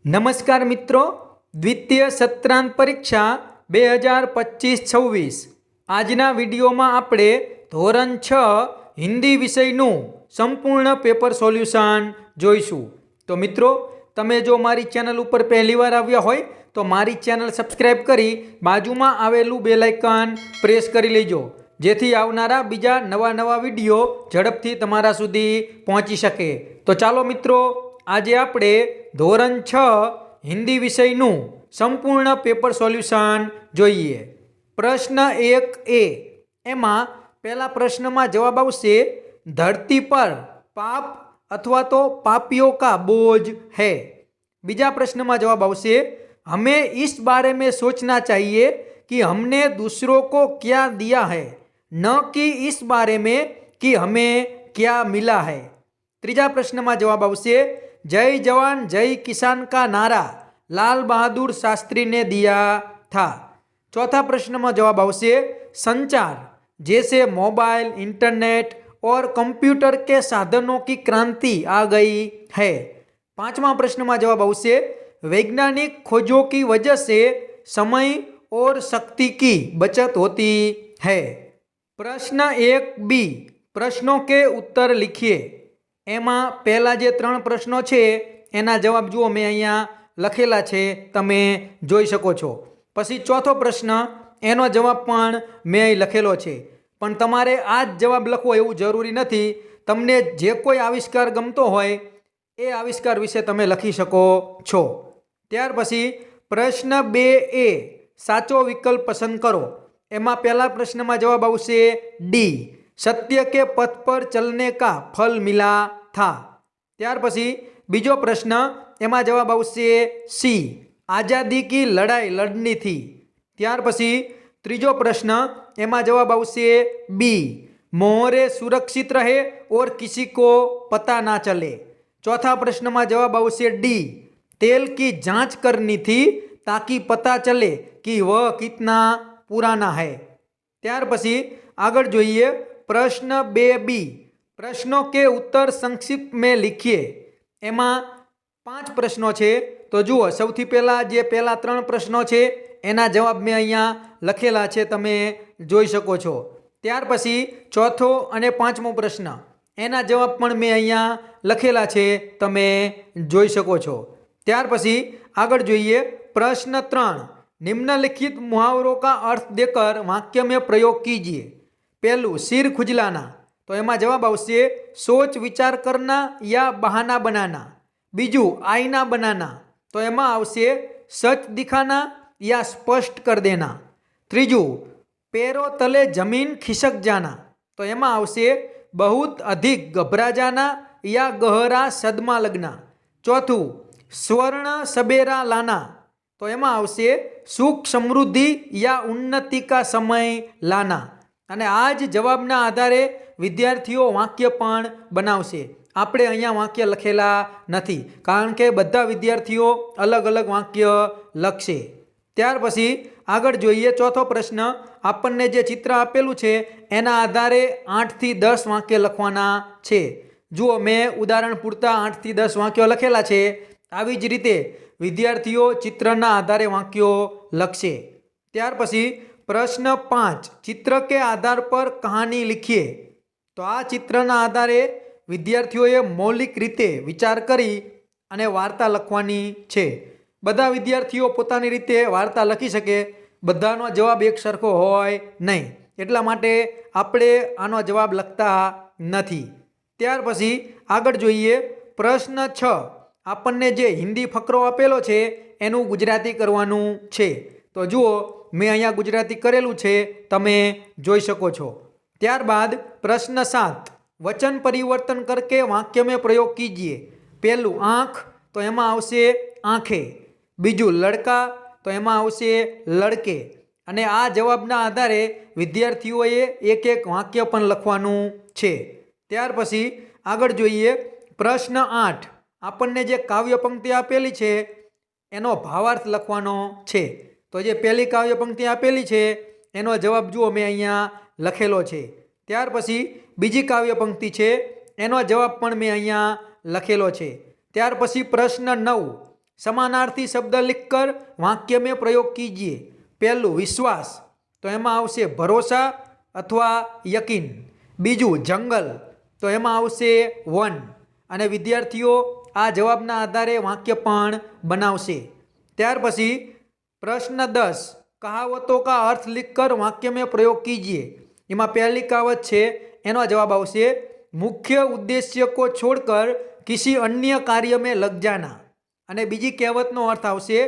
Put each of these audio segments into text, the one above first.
નમસ્કાર મિત્રો, દ્વિતીય સત્રાંત પરીક્ષા 2025-26 આજના વિડીયોમાં આપણે ધોરણ 6 હિન્દી વિષયનું સંપૂર્ણ પેપર સોલ્યુશન જોઈશું। તો મિત્રો, તમે જો મારી ચેનલ ઉપર પહેલીવાર આવ્યા હોય તો મારી ચેનલ સબસ્ક્રાઈબ કરી બાજુમાં આવેલું બેલ આઇકન પ્રેસ કરી લેજો, જેથી આવનારા બીજા નવા વિડીયો ઝડપથી તમારા સુધી પહોંચી શકે। તો ચાલો મિત્રો, આજે આપણે ધોરણ 6 હિન્દી વિષયનું સંપૂર્ણ પેપર સોલ્યુશન જોઈએ। પ્રશ્ન 1A એમાં પહેલા પ્રશ્નમાં જવાબ આવશે ધરતી પર પાપ अथवा तो पापियों का बोझ है। बीजा प्रश्न में जवाब आवशे हमें इस बारे में सोचना चाहिए कि हमने दूसरों को क्या दिया है, न कि इस बारे में कि हमें क्या मिला है। तीजा प्रश्न में जवाब आवशे जय जवान जय किसान का नारा लाल बहादुर शास्त्री ने दिया था। चौथा प्रश्न में जवाब आवशे संचार जैसे मोबाइल, इंटरनेट और कंप्यूटर के साधनों की क्रांति आ गई है। पांचवा प्रश्न में जवाब आवशे वैज्ञानिक खोजों की वजह से समय और शक्ति की बचत होती है। प्रश्न 1B प्रश्नों के उत्तर लिखिए। एमा पहला जे 3 प्रश्नों छे एना जवाब जुओ, मैं अहींया लखेला छे, तमे जोई शको छो। पछी चौथो प्रश्न एनो जवाब पण मैं અહીં લખેલો છે, પણ તમારે આ જ જવાબ લખવો એવું જરૂરી નથી। તમને જે કોઈ આવિષ્કાર ગમતો હોય એ આવિષ્કાર વિશે તમે લખી શકો છો। ત્યાર પછી પ્રશ્ન 2A સાચો વિકલ્પ પસંદ કરો। એમાં પહેલા પ્રશ્નમાં જવાબ આવશે ડી सत्य के पथ पर चलने का फल मिला था। त्यार पछी बीजो प्रश्न एमा जवाब आवशे सी आज़ादी की लड़ाई लड़नी थी। त्यार पछी त्रीजो प्रश्न एमा जवाब आवशे बी मोहरे सुरक्षित रहे और किसी को पता ना चले। चौथा प्रश्न में जवाब आवशे डी तेल की जांच करनी थी ताकि पता चले कि वह कितना पुराना है। त्यार पछी आगळ जोईए प्रश्न 2B प्रश्नों के उत्तर संक्षिप्त में लिखिए। एमा 5 प्रश्नों छे, तो जुओ सौथी पहला जे पहला 3 प्रश्नों छे एना जवाब मैं अहींया लखेला छे, तमे जोई शको छो। त्यार पछी चौथो अने 5मो प्रश्न एना जवाब पण मैं अहींया लखेला छे, तमे जोई शको छो। त्यार पछी आगळ जोईए प्रश्न 3 निम्नलिखित मुहावरों का अर्थ देकर वाक्य में प्रयोग कीजिए। पहलू सिर खुजलाना, तो एमा जवाब आवशे सोच विचार करना या बहाना बनाना। बीजू आईना बनाना, तो एमा आवशे सच दिखाना या स्पष्ट कर देना। त्रीजू पैरों तले जमीन खिसक जाना, तो एमा आवशे बहुत अधिक घबरा जाना या गहरा सदमा लगना। चौथू स्वर्ण सबेरा लाना, तो एमा आवशे सुख समृद्धि या उन्नति का समय लाना। અને આ જ જવાબના આધારે વિદ્યાર્થીઓ વાક્ય પણ બનાવશે। આપણે અહીંયા વાક્ય લખેલા નથી, કારણ કે બધા વિદ્યાર્થીઓ અલગ અલગ વાક્ય લખશે। ત્યાર પછી આગળ જોઈએ ચોથો પ્રશ્ન। આપણને જે ચિત્ર આપેલું છે એના આધારે 8 થી 10 વાક્ય લખવાના છે। જુઓ, મેં ઉદાહરણ પૂરતા 8 થી 10 વાક્યો લખેલા છે। આવી જ રીતે વિદ્યાર્થીઓ ચિત્રના આધારે વાક્યો લખશે। ત્યાર પછી प्रश्न 5 चित्र के आधार पर कहानी लिखिए। तो आ चित्रना आधारे विद्यार्थीओए मौलिक रीते विचार करी अने वार्ता लखवानी छे। बधा विद्यार्थीओ पोतानी रीते वार्ता लखी शके, बधानो जवाब एक सरखो होय नहीं, एटला माटे आपणे आनो जवाब लखता नथी। त्यार पछी आगळ जोईए प्रश्न 6 आपणने जे हिंदी फकरो आपेलो छे एनुं गुजराती करवानुं छे। तो जुओ, मैं अहींया गुजराती करेलू छे, तमे जोई शको छो। त्यारबाद प्रश्न 7 वचन परिवर्तन करके वाक्य में प्रयोग कीजिए। पहलू आँख, तो एमां आवशे आँखे। बीजू लड़का, तो एमां आवशे लड़के। अने आ जवाबना आधारे विद्यार्थीओए एक एक वाक्य पण लखवानुं छे। त्यार पछी आगळ जोईए प्रश्न 8 आपणने जे काव्य पंक्ति आपेली छे एनो भावार्थ लखवानो छे। तो जे पहली काव्य पंक्ति आपेली छे एनो जवाब जुओ, मैं अहींया लखेलो छे। त्यार पछी बीजी काव्य पंक्ति छे एनो जवाब पण मैं अहींया लखेलो छे। त्यार पछी प्रश्न 9 समानार्थी शब्द लिखकर वाक्य में प्रयोग कीजिए। पहलू विश्वास, तो एमां आवशे भरोसा अथवा यकीन। बीजू जंगल, तो एमां आवशे वन। अने विद्यार्थीओ आ जवाबना आधारे वाक्य पण बनावशे। त्यार पछी प्रश्न 10, कहावतों का अर्थ लिखकर वाक्य में प्रयोग कीजिए। एमां पहली कहावत छे एनो जवाब आवशे मुख्य उद्देश्य को छोड़कर किसी अन्य कार्य में लग जाना। अने बीजी कहावतनो अर्थ आवशे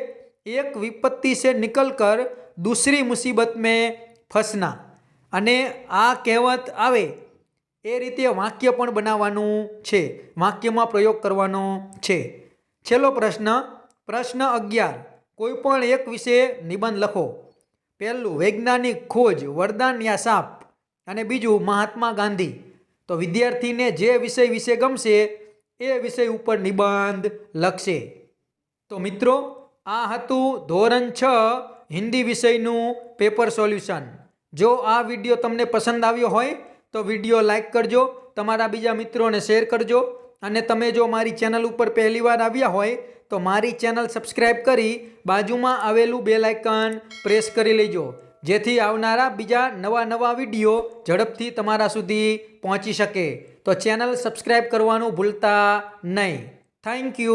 एक विपत्ति से निकलकर दूसरी मुसीबत में फंसना। अने आ कहावत आवे ए रीते वाक्य पण बनाववानुं छे, वाक्यमां प्रयोग करवानो छे। छेल्लो प्रश्न, प्रश्न 11, कोईपण एक विषय निबंध लखो। पहलू वैज्ञानिक खोज, वरदान या साप। अने बीजू महात्मा गांधी। तो विद्यार्थी ने जे विषय विषे गमशे ए विषय उपर निबंध लखशे। तो मित्रों आ हतुं धोरण 6 हिंदी विषयनुं पेपर सोल्यूशन। जो आ विडियो तमने पसंद आव्यो होय तो विडियो लाइक करजो, तमारा बीजा मित्रों शेर करजो। अने तमे जो मारी चेनल उपर पहली वार आव्या होय तो मारी चेनल सब्सक्राइब करी बाजुमां आवेलुं बेल आइकन प्रेस करी लेजो, जेथी आवनारा बीजा नवा नवा विडियो झड़पथी तमारा सुधी पहोंची शके। तो चेनल सब्सक्राइब करवानुं भूलता नहीं। Thank you.